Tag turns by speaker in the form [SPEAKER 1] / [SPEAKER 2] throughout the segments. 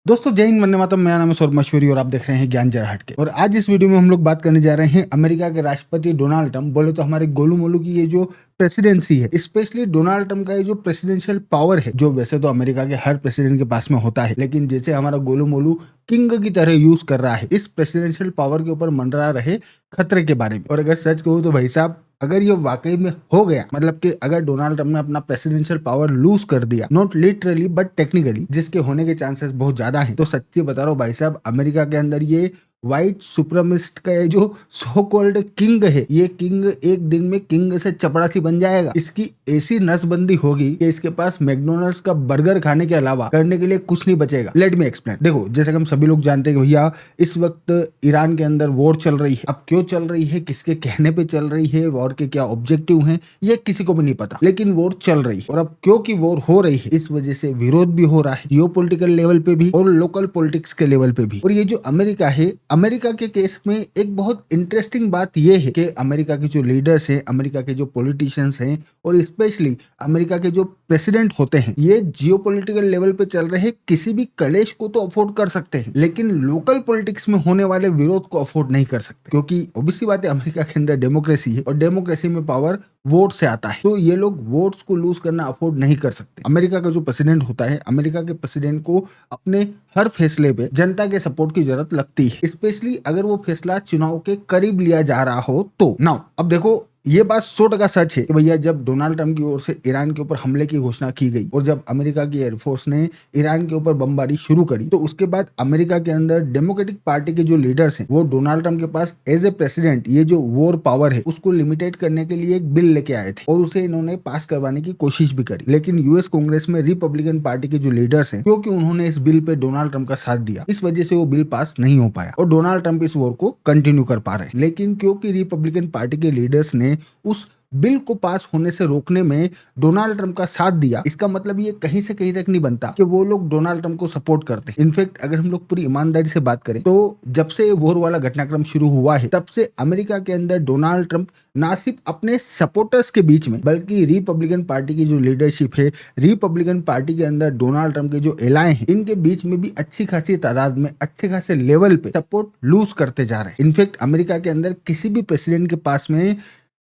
[SPEAKER 1] दोस्तों जय हिंद, वंदे मातरम। मेरा नाम है सौरभ मशहूरी और आप देख रहे हैं ज्ञान जरा हट के। और आज इस वीडियो में हम लोग बात करने जा रहे हैं अमेरिका के राष्ट्रपति डोनाल्ड ट्रंप, बोले तो हमारे गोलू मोलू की ये जो प्रेसिडेंसी है, स्पेशली डोनाल्ड ट्रंप का ये जो प्रेसिडेंशियल पावर है, जो वैसे तो अमेरिका के हर प्रेसिडेंट के पास में होता है, लेकिन जैसे हमारा गोलू मोलू किंग की तरह यूज कर रहा है, इस प्रेसिडेंशियल पावर के ऊपर मंडरा रहे खतरे के बारे में। और अगर सच कहूँ तो भाई साहब, अगर ये वाकई में हो गया, मतलब कि अगर डोनाल्ड ट्रंप ने अपना प्रेसिडेंशियल पावर लूज कर दिया, नॉट लिटरली बट टेक्निकली, जिसके होने के चांसेस बहुत ज्यादा हैं, तो सच्ची बता रहा हूँ भाई साहब, अमेरिका के अंदर ये व्हाइट सुप्रीमिस्ट का ये जो सो कॉल्ड किंग है, ये किंग एक दिन में किंग से चपरासी बन जाएगा। इसकी ऐसी नसबंदी होगी कि इसके पास मैकडोनल्ड्स का बर्गर खाने के अलावा करने के लिए कुछ नहीं बचेगा। Let me explain. देखो, जैसे कि हम सभी लोग जानते हैं कि भैया इस वक्त ईरान के अंदर वॉर चल रही है। अब क्यों चल रही है, किसके कहने पे चल रही है, वॉर के क्या ऑब्जेक्टिव हैं, ये किसी को भी नहीं पता, लेकिन वॉर चल रही है। और अब क्योंकि वॉर हो रही है, इस वजह से विरोध भी हो रहा है, जियोपॉलिटिकल लेवल पे भी और लोकल पॉलिटिक्स के लेवल पे भी। और ये जो अमेरिका है, अमेरिका के केस में एक बहुत इंटरेस्टिंग बात यह है कि अमेरिका के जो लीडर्स हैं, अमेरिका के जो पॉलिटिशियंस हैं, और स्पेशली अमेरिका के जो प्रेसिडेंट होते हैं, ये जियोपॉलिटिकल लेवल पे चल रहे किसी भी कलेश को तो अफोर्ड कर सकते हैं, लेकिन लोकल पॉलिटिक्स में होने वाले विरोध को अफोर्ड नहीं कर सकते, क्योंकि ऑब्वियसली बात है, अमेरिका के अंदर डेमोक्रेसी है और डेमोक्रेसी में पावर वोट से आता है। तो ये लोग वोट्स को लूज करना अफोर्ड नहीं कर सकते। अमेरिका का जो प्रेसिडेंट होता है, अमेरिका के प्रेसिडेंट को अपने हर फैसले पे जनता के सपोर्ट की जरूरत लगती है, स्पेशली अगर वो फैसला चुनाव के करीब लिया जा रहा हो तो। नाउ अब देखो, ये बात 100% सच है कि भैया जब डोनाल्ड ट्रंप की ओर से ईरान के ऊपर हमले की घोषणा की गई और जब अमेरिका की एयरफोर्स ने ईरान के ऊपर बमबारी शुरू करी, तो उसके बाद अमेरिका के अंदर डेमोक्रेटिक पार्टी के जो लीडर्स हैं, वो डोनाल्ड ट्रंप के पास एज ए प्रेसिडेंट ये जो वॉर पावर है उसको लिमिटेड करने के लिए एक बिल लेके आए थे और उसे इन्होंने पास करवाने की कोशिश भी करी। लेकिन यूएस कांग्रेस में रिपब्लिकन पार्टी के जो लीडर्स हैं, क्योंकि उन्होंने इस बिल पे डोनाल्ड ट्रंप का साथ दिया, इस वजह से वो बिल पास नहीं हो पाया और डोनाल्ड ट्रंप इस वॉर को कंटिन्यू कर पा रहे हैं। लेकिन क्योंकि रिपब्लिकन पार्टी के लीडर्स ने उस बिल को पास होने से रोकने में डोनाल्ड ट्रंप का साथ दिया, इसका मतलब ये कहीं से कहीं तक नहीं बनता कि वो लोग डोनाल्ड ट्रंप को सपोर्ट करते हैं। इनफैक्ट अगर हम लोग पूरी ईमानदारी से बात करें तो जब से वॉर वाला घटनाक्रम शुरू हुआ है, तब से अमेरिका के अंदर डोनाल्ड ट्रंप ना सिर्फ अपने सपोर्टर्स के बीच में, बल्कि रिपब्लिकन पार्टी की जो लीडरशिप है, रिपब्लिकन पार्टी के अंदर डोनाल्ड ट्रंप के जो एलाय हैं, इनके बीच में भी अच्छी खासी तादाद में, अच्छे खासे लेवल पे सपोर्ट लूज करते जा रहे हैं। इनफैक्ट अमेरिका के अंदर किसी भी प्रेसिडेंट के पास में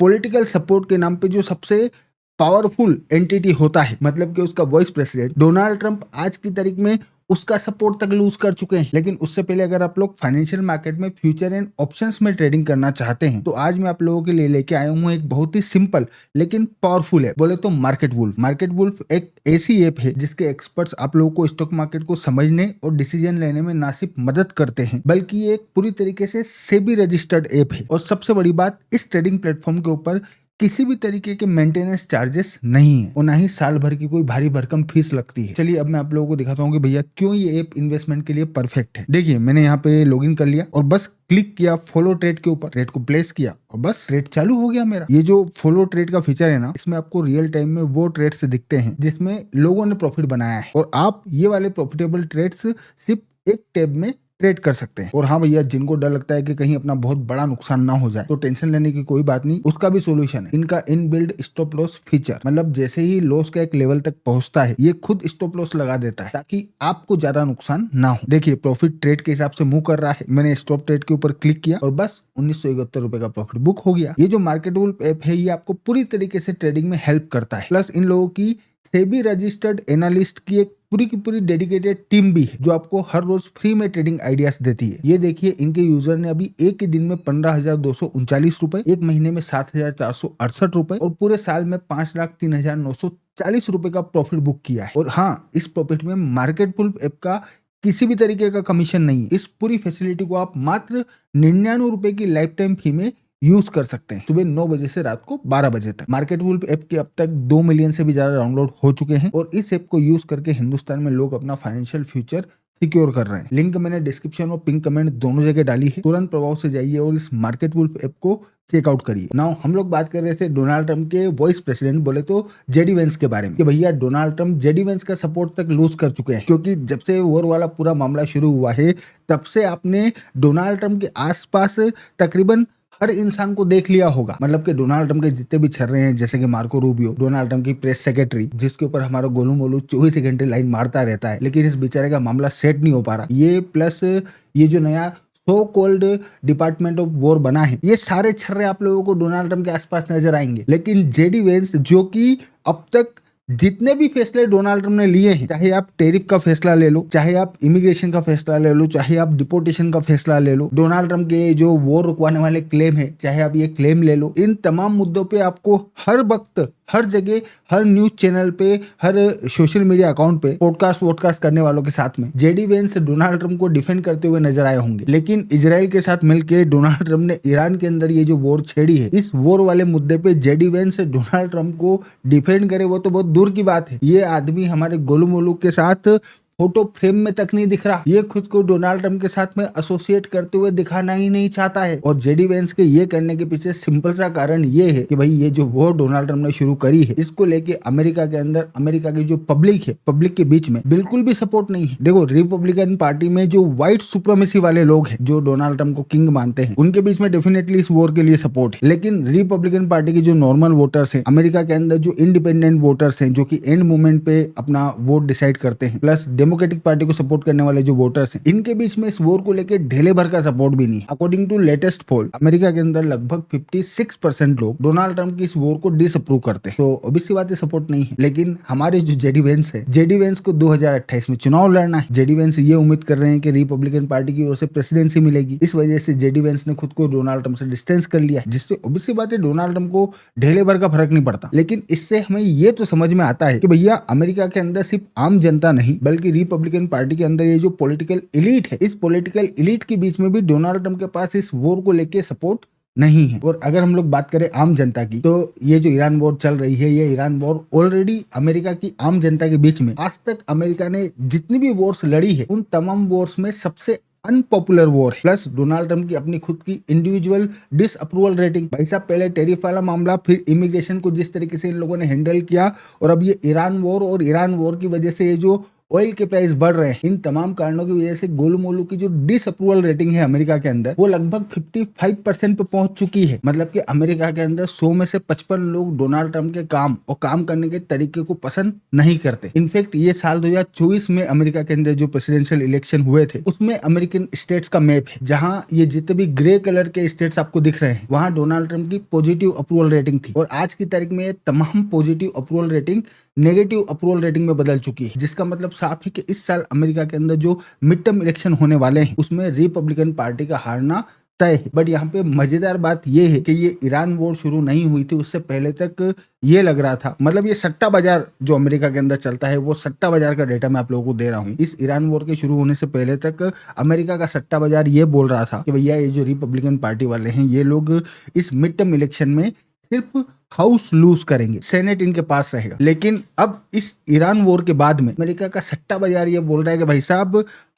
[SPEAKER 1] पॉलिटिकल सपोर्ट के नाम पे जो सबसे पावरफुल एंटिटी होता है, मतलब कि उसका वॉइस प्रेसिडेंट, डोनाल्ड ट्रंप आज की तारीख में उसका सपोर्ट तक लूज कर चुके हैं। लेकिन उससे पहले अगर आप लोग फाइनेंशियल मार्केट में फ्यूचर एंड ऑप्शंस में ट्रेडिंग करना चाहते हैं, तो आज मैं आप लोगों के लिए लेके आया हूँ एक बहुत ही सिंपल लेकिन पावरफुल है, बोले तो मार्केट वुल्फ। मार्केट वुल्फ एक ऐसी ऐप है जिसके एक्सपर्ट्स आप लोगों को स्टॉक मार्केट को समझने और डिसीजन लेने में ना सिर्फ मदद करते हैं, बल्कि ये एक पूरी तरीके से सेबी रजिस्टर्ड ऐप है। और सबसे बड़ी बात, इस ट्रेडिंग प्लेटफॉर्म के ऊपर किसी भी तरीके के मेंटेनेंस चार्जेस नहीं है और ना ही साल भर की कोई भारी भरकम फीस लगती है। चलिए अब मैं आप लोगों को दिखाता हूँ कि भैया क्यों ये ऐप इन्वेस्टमेंट के लिए परफेक्ट है। देखिए, मैंने यहाँ पे लॉगिन कर लिया और बस क्लिक किया फॉलो ट्रेड के ऊपर, ट्रेड को प्लेस किया और बस ट्रेड चालू हो गया मेरा। ये जो फॉलो ट्रेड का फीचर है ना, इसमें आपको रियल टाइम में वो ट्रेड्स दिखते हैं जिसमें लोगों ने प्रॉफिट बनाया है और आप ये वाले प्रॉफिटेबल ट्रेड्स सिर्फ एक टैब में ट्रेड कर सकते हैं। और हाँ भैया, जिनको डर लगता है कि कहीं अपना बहुत बड़ा नुकसान ना हो जाए, तो टेंशन लेने की कोई बात नहीं, उसका भी सोल्यूशन है। इनका इनबिल्ड स्टॉप लॉस फीचर, मतलब जैसे ही लॉस का एक लेवल तक पहुंचता है, ये खुद स्टॉप लॉस लगा देता है ताकि आपको ज्यादा नुकसान ना हो। देखिए, प्रॉफिट ट्रेड के हिसाब से मूव कर रहा है। मैंने स्टॉप ट्रेड के ऊपर क्लिक किया और बस 1971 रुपए का प्रॉफिट बुक हो गया। ये जो मार्केट वुल्फ ऐप है, ये आपको पूरी तरीके से ट्रेडिंग में हेल्प करता है। प्लस इन लोगों की सेबी रजिस्टर्ड एनालिस्ट की एक पूरी की पूरी डेडिकेटेड टीम भी है जो आपको हर रोज फ्री में ट्रेडिंग आइडियाज देती है। ये देखिए, इनके यूजर ने अभी एक ही दिन में 15,239 रुपए, एक महीने में 7,468 रुपए और पूरे साल में 5,03,940 रुपए का प्रॉफिट बुक किया है। और हाँ, इस प्रॉफिट में मार्केट वुल्फ ऐप का किसी भी तरीके का कमीशन नहीं है। इस पूरी फैसिलिटी को आप मात्र 99 रुपए की लाइफ टाइम फी में यूज कर सकते हैं, सुबह 9 बजे से रात को 12 बजे तक। मार्केट वुल्फ ऐप के अब तक 2 मिलियन से भी ज्यादा डाउनलोड हो चुके हैं और इस ऐप को यूज करके हिंदुस्तान में लोग अपना फाइनेंशियल फ्यूचर सिक्योर कर रहे हैं। लिंक मैंने डिस्क्रिप्शन और पिन कमेंट दोनों जगह डाली है। तुरंत प्रभाव से जाइए और इस मार्केट वुल्फ ऐप को चेकआउट करिए। नाउ हम लोग बात कर रहे थे डोनाल्ड ट्रंप के वॉइस प्रेसिडेंट, बोले तो जेडी वेंस के बारे में, कि भैया डोनाल्ड ट्रंप जेडी वेंस का सपोर्ट तक लूज कर चुके हैं, क्योंकि जब से वॉर वाला पूरा मामला शुरू हुआ है, तब से आपने डोनाल्ड ट्रंप के आसपास तकरीबन हर इंसान को देख लिया होगा। मतलब कि डोनाल्ड ट्रम्प के जितने भी छर्रे हैं, जैसे कि मार्को रूबियो, डोनाल्ड ट्रम्प की प्रेस सेक्रेटरी, जिसके ऊपर हमारा गोलू मोलू 24 घंटे लाइन मारता रहता है, लेकिन इस बेचारे का मामला सेट नहीं हो पा रहा। ये प्लस ये जो नया so cold department of war बना है, ये सारे छर्रे आप लोगों को डोनाल्ड ट्रम्प के आसपास नजर आएंगे। लेकिन जेडी वेंस, जो कि अब तक जितने भी फैसले डोनाल्ड ट्रम्प ने लिए हैं, चाहे आप टैरिफ का फैसला ले लो, चाहे आप इमिग्रेशन का फैसला ले लो, चाहे आप डिपोर्टेशन का फैसला ले लो, डोनाल्ड ट्रम्प के जो वॉर रुकवाने वाले क्लेम है, चाहे आप ये क्लेम ले लो, इन तमाम मुद्दों पे आपको हर वक्त, हर जगह, हर न्यूज चैनल पे, हर सोशल मीडिया अकाउंट पे वॉडकास्ट करने वालों के साथ में जेडी वेंस डोनाल्ड ट्रम्प को डिफेंड करते हुए नजर आए होंगे। लेकिन इजराइल के साथ मिलकर डोनाल्ड ट्रम्प ने ईरान के अंदर ये जो वॉर छेड़ी है, इस वॉर वाले मुद्दे पे जेडी वेंस डोनाल्ड ट्रम्प को डिफेंड करे, वो तो बहुत दूर की बात है। ये आदमी हमारे गोलू मोलू के साथ फोटो फ्रेम में तक नहीं दिख रहा। ये खुद को डोनाल्ड ट्रम्प के साथ में एसोसिएट करते हुए दिखाना ही नहीं चाहता है। और जेडी वेंस के ये करने के पीछे सिंपल सा कारण ये है कि भाई ये जो वॉर डोनाल्ड ट्रम्प ने शुरू करी है, इसको लेके अमेरिका के अंदर, अमेरिका की जो पब्लिक है, पब्लिक के बीच में बिल्कुल भी सपोर्ट नहीं है। देखो, रिपब्लिकन पार्टी में जो व्हाइट सुप्रीमेसी वाले लोग हैं, जो डोनाल्ड ट्रम्प को किंग मानते हैं, उनके बीच में डेफिनेटली इस वॉर के लिए सपोर्ट है। लेकिन रिपब्लिकन पार्टी के जो नॉर्मल वोटर्स हैं, अमेरिका के अंदर जो इंडिपेंडेंट वोटर्स हैं, जो कि एंड मोमेंट पे अपना वोट डिसाइड करते हैं, प्लस डेमोक्रेटिक पार्टी को सपोर्ट करने वाले जो वोटर्स हैं, इनके बीच में इस वॉर को लेकर ढेले भर का सपोर्ट भी नहीं है। According to latest poll, America के अंदर लगभग 56% लोग डोनाल्ड ट्रम्प की इस वॉर को डिसअप्रूव करते हैं। तो ऑब्वियसली बात है, सपोर्ट नहीं है। लेकिन हमारे जो जेडी वेंस है, जेडी वेंस को 2028 में चुनाव लड़ना है। जेडी वेंस ये उम्मीद कर रहे हैं कि रिपब्लिकन पार्टी की ओर से प्रेसिडेंसी मिलेगी। इस वजह से जेडी वेंस ने खुद को डोनाल्ड ट्रम्प से डिस्टेंस कर लिया, जिससे ऑब्वियसली बात है डोनाल्ड ट्रम्प को ढेले भर का फर्क नहीं पड़ता। लेकिन इससे हमें ये तो समझ में आता है कि भैया अमेरिका के अंदर सिर्फ आम जनता नहीं, बल्कि रिपब्लिकन पार्टी के अंदर ये जो पॉलिटिकल एलीट है, इस पॉलिटिकल एलीट के बीच में भी डोनाल्ड ट्रम्प के पास इस वॉर को लेके सपोर्ट नहीं है। और अगर हम लोग बात करें आम जनता की, तो ये जो ईरान वॉर चल रही है, ये ईरान वॉर ऑलरेडी अमेरिका की आम जनता के बीच में, आज तक अमेरिका ने जितनी भी वॉर्स लड़ी है, उन तमाम वॉर्स में सबसे अनपॉपुलर वॉर है। प्लस डोनाल्ड ट्रम्प की अपनी खुद की इंडिविजुअल डिसअप्रूवल रेटिंग। भाई साहब, पहले टेरिफ वाला मामला, फिर इमिग्रेशन को जिस तरीके से इन लोगों ने हैंडल किया, और अब ये ईरान वॉर, और ईरान वॉर की वजह से ये जो ऑयल के प्राइस बढ़ रहे हैं, इन तमाम कारणों की वजह से गोलू मोलू की जो डिसअप्रूवल रेटिंग है अमेरिका के अंदर, वो लगभग 55% पे पहुंच चुकी है। मतलब कि अमेरिका के अंदर 100 में से 55 लोग डोनाल्ड ट्रम्प के काम और काम करने के तरीके को पसंद नहीं करते। इनफैक्ट ये साल 2024 में अमेरिका के अंदर जो प्रेसिडेंशियल इलेक्शन हुए थे, उसमें अमेरिकन स्टेट्स का मैप है, जहां ये जितने भी ग्रे कलर के स्टेट्स आपको दिख रहे हैं, वहां डोनाल्ड ट्रम्प की पॉजिटिव अप्रूवल रेटिंग थी। और आज की तारीख में ये तमाम positive approval rating negative approval rating में बदल चुकी है, जिसका मतलब साफ है कि इस साल अमेरिका के अंदर जो मिड टर्म इलेक्शन होने वाले हैं, उसमें रिपब्लिकन पार्टी का हारना तय है। बट यहाँ पे मजेदार बात ये है कि ये ईरान वॉर शुरू नहीं हुई थी, उससे पहले तक ये लग रहा था, मतलब ये सट्टा बाजार जो अमेरिका के अंदर चलता है, वो सट्टा बाजार का डेटा मैं आप लोगों को दे रहा हूँ। इस ईरान वॉर के शुरू होने से पहले तक अमेरिका का सट्टा बाजार ये बोल रहा था कि भैया ये जो रिपब्लिकन पार्टी वाले हैं, ये लोग इस मिड टर्म इलेक्शन में सिर्फ हाउस लूज करेंगे, सेनेट इनके पास रहेगा। लेकिन अब इस ईरान वॉर के बाद में अमेरिका का सट्टा बाजार ये बोल रहा है कि भाई साहब,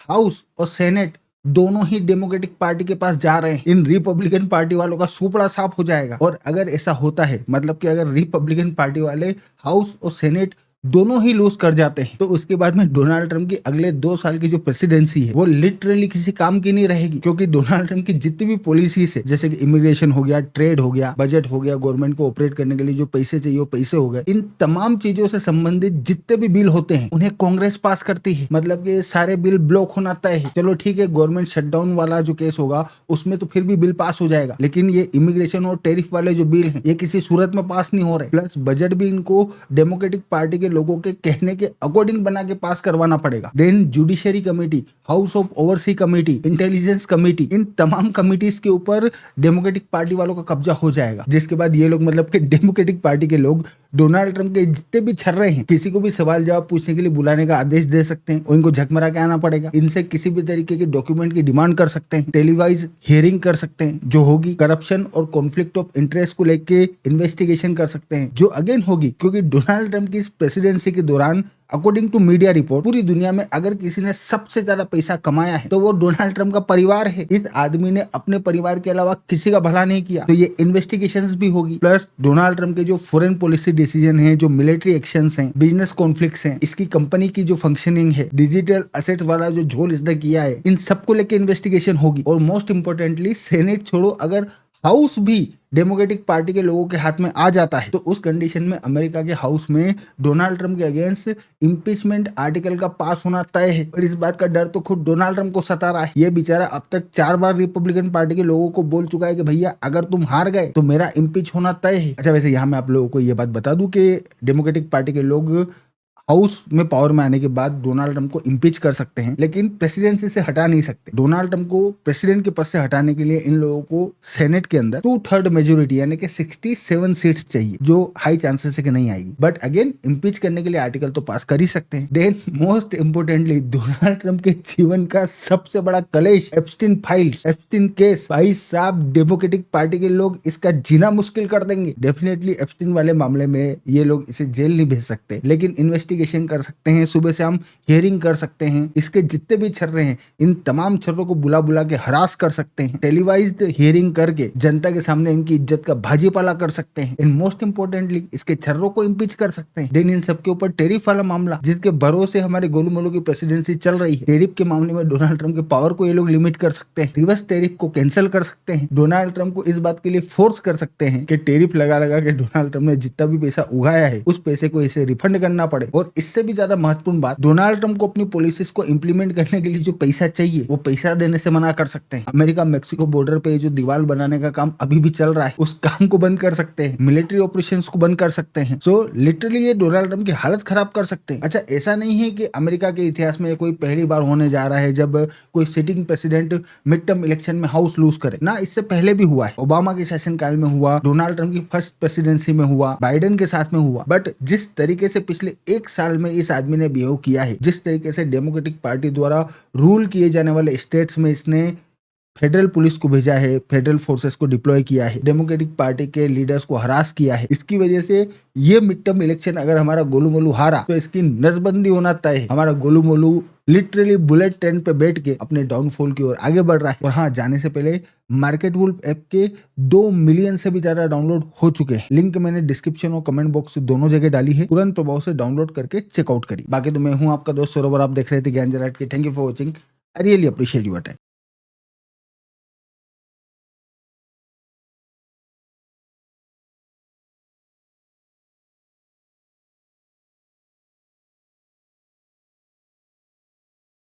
[SPEAKER 1] हाउस और सेनेट दोनों ही डेमोक्रेटिक पार्टी के पास जा रहे हैं। इन रिपब्लिकन पार्टी वालों का सुपड़ा साफ हो जाएगा। और अगर ऐसा होता है, मतलब कि अगर रिपब्लिकन पार्टी वाले हाउस और सेनेट दोनों ही लूज कर जाते हैं, तो उसके बाद में डोनाल्ड ट्रम्प की अगले 2 साल की जो प्रेसिडेंसी है, वो लिटरली किसी काम की नहीं रहेगी। क्योंकि डोनाल्ड ट्रम्प की जितनी भी पॉलिसीज है, जैसे कि इमिग्रेशन हो गया, ट्रेड हो गया, बजट हो गया, गवर्नमेंट को ऑपरेट करने के लिए जो पैसे चाहिए वो पैसे हो गए, इन तमाम चीजों से संबंधित जितने भी बिल होते हैं, उन्हें कांग्रेस पास करती है। मतलब कि सारे बिल ब्लॉक होना तय है। चलो ठीक है, गवर्नमेंट शटडाउन वाला जो केस होगा, उसमें तो फिर भी बिल पास हो जाएगा, लेकिन ये इमिग्रेशन और टैरिफ वाले जो बिल हैं, ये किसी सूरत में पास नहीं हो रहे। प्लस बजट भी इनको डेमोक्रेटिक पार्टी के लोगों के कहने के अकॉर्डिंग बना के पास करवाना पड़ेगा। Then judiciary committee, house of oversee committee, intelligence committee, इन तमाम कमेटीज के ऊपर डेमोक्रेटिक पार्टी वालों का कब्जा हो जाएगा। जिसके बाद ये लोग, मतलब कि डेमोक्रेटिक पार्टी के लोग, डोनाल्ड ट्रम्प के जितने भी छर्रे हैं, किसी को भी सवाल जवाब पूछने के लिए बुलाने का आदेश दे सकते हैं, और इनको झकमरा के आना पड़ेगा। इनसे किसी भी तरीके के डॉक्यूमेंट की डिमांड कर सकते हैं, टेलीवाइज हियरिंग कर सकते हैं, जो होगी करप्शन और कॉन्फ्लिक्ट ऑफ इंटरेस्ट को लेके इन्वेस्टिगेशन कर सकते हैं, जो अगेन होगी। क्योंकि डोनाल्ड ट्रम्प की इस प्रेसिडेंसी के दौरान, अकॉर्डिंग टू मीडिया रिपोर्ट, पूरी दुनिया में अगर किसी ने सबसे ज्यादा पैसा कमाया है, तो वो डोनाल्ड ट्रम्प का परिवार है। इस आदमी ने अपने परिवार के अलावा किसी का भला नहीं किया, तो ये इन्वेस्टिगेशंस भी होगी। प्लस डोनाल्ड ट्रम्प के जो फॉरेन पॉलिसी डिसीजन है, जो मिलिट्री एक्शंस हैं, बिजनेस कॉन्फ्लिक्ट्स हैं, इसकी कंपनी की जो फंक्शनिंग है, डिजिटल असेट्स वाला जो झोल इसने किया है, इन सबको लेकर इन्वेस्टिगेशन होगी। और मोस्ट इंपोर्टेंटली, सेनेट छोड़ो, अगर हाउस भी डेमोक्रेटिक पार्टी के लोगों के हाथ में आ जाता है, तो उस कंडीशन में अमेरिका के हाउस में डोनाल्ड ट्रंप के अगेंस्ट इम्पीचमेंट आर्टिकल का पास होना तय है। और इस बात का डर तो खुद डोनाल्ड ट्रंप को सता रहा है। ये बेचारा अब तक 4 बार रिपब्लिकन पार्टी के लोगों को बोल चुका है कि भैया अगर तुम हार गए तो मेरा इम्पीच होना तय है। अच्छा, वैसे यहाँ मैं आप लोगों को ये बात बता दूं कि डेमोक्रेटिक पार्टी के लोग हाउस में पावर में आने के बाद डोनाल्ड ट्रंप को इम्पीच कर सकते हैं, लेकिन प्रेसिडेंसी से हटा नहीं सकते। डोनाल्ड ट्रंप को प्रेसिडेंट के पद से हटाने के लिए इन लोगों को सेनेट के अंदर 2/3 मेजोरिटी यानी कि 67 सीट्स चाहिए, जो हाई चांसेस है कि नहीं आएगी। बट अगेन इम्पीच करने के लिए आर्टिकल तो पास कर ही सकते हैं। Then most importantly Donald Trump के जीवन का सबसे बड़ा कलेश एप्स्टीन फाइल्स, एप्स्टीन केस। भाई साहब, डेमोक्रेटिक पार्टी के लोग इसका जीना मुश्किल कर देंगे। डेफिनेटली एप्स्टीन वाले मामले में ये लोग इसे जेल नहीं भेज सकते, लेकिन इन्वेस्टिगेशन कर सकते हैं, सुबह से हम हियरिंग कर सकते हैं। इसके जितने भी छर्रे हैं इन तमाम छर्रों को बुला बुला के हरास कर सकते हैं, टेलीवाइज्ड हियरिंग करके जनता के सामने इनकी इज्जत का भाजीपाला कर सकते हैं। इन मोस्ट इंपोर्टेंटली इसके छर्रों को इम्पीच कर सकते हैं। देन इन सबके ऊपर टेरिफ वाला मामला, जिसके भरोसे हमारे गोलू मोलू की प्रेसिडेंसी चल रही है, टेरिफ के मामले में डोनाल्ड ट्रंप के पावर को ये लोग लिमिट कर सकते हैं, रिवर्स टेरिफ को कैंसिल कर सकते हैं, डोनाल्ड ट्रंप को इस बात के लिए फोर्स कर सकते हैं कि टेरिफ लगा लगा के डोनाल्ड ट्रंप ने जितना भी पैसा उगाया है उस पैसे को इसे रिफंड करना पड़े। और इससे भी ज्यादा महत्वपूर्ण बात, डोनाल्ड ट्रंप को अपनी पॉलिसीज को इंप्लीमेंट करने के लिए जो पैसा चाहिए वो पैसा देने से मना कर सकते हैं। अमेरिका मेक्सिको बॉर्डर पे जो दीवार बनाने का काम अभी भी चल रहा है, उस काम को बंद कर सकते हैं, मिलिट्री ऑपरेशंस को बंद कर सकते हैं। सो लिटरली ये डोनाल्ड ट्रंप की हालत खराब कर सकते हैं। अच्छा, ऐसा नहीं है कि अमेरिका के इतिहास में कोई पहली बार होने जा रहा है जब कोई sitting president mid term election में हाउस लूज करे ना, इससे पहले भी हुआ है। ओबामा के शासनकाल में हुआ, डोनाल्ड ट्रंप की फर्स्ट प्रेसिडेंसी में हुआ, बाइडेन के साथ में हुआ। बट जिस तरीके से पिछले 1 साल में इस आदमी ने बिहेव किया है, जिस तरीके से डेमोक्रेटिक पार्टी द्वारा रूल किए जाने वाले स्टेट्स में इसने फेडरल पुलिस को भेजा है, फेडरल फोर्सेस को डिप्लॉय किया है, डेमोक्रेटिक पार्टी के लीडर्स को हरास किया है, इसकी वजह से ये मिड टर्म इलेक्शन अगर हमारा गोलू मोलू हारा तो इसकी नसबंदी होना तय है। हमारा Golu Molu literally bullet train पे बैठ के अपने डाउनफॉल की ओर आगे बढ़ रहा है। और हाँ, जाने से पहले मार्केट वुल्फ ऐप के 2 मिलियन से भी ज्यादा डाउनलोड हो चुके हैं। लिंक मैंने डिस्क्रिप्शन और कमेंट बॉक्स दोनों जगह डाली है, तुरंत प्रभाव से डाउनलोड करके चेकआउट करिए। बाकी तो मैं हूँ आपका दोस्त सौरभ और आप देख रहे थे ज्ञान जराट के। Thank you for watching, I really appreciate your time.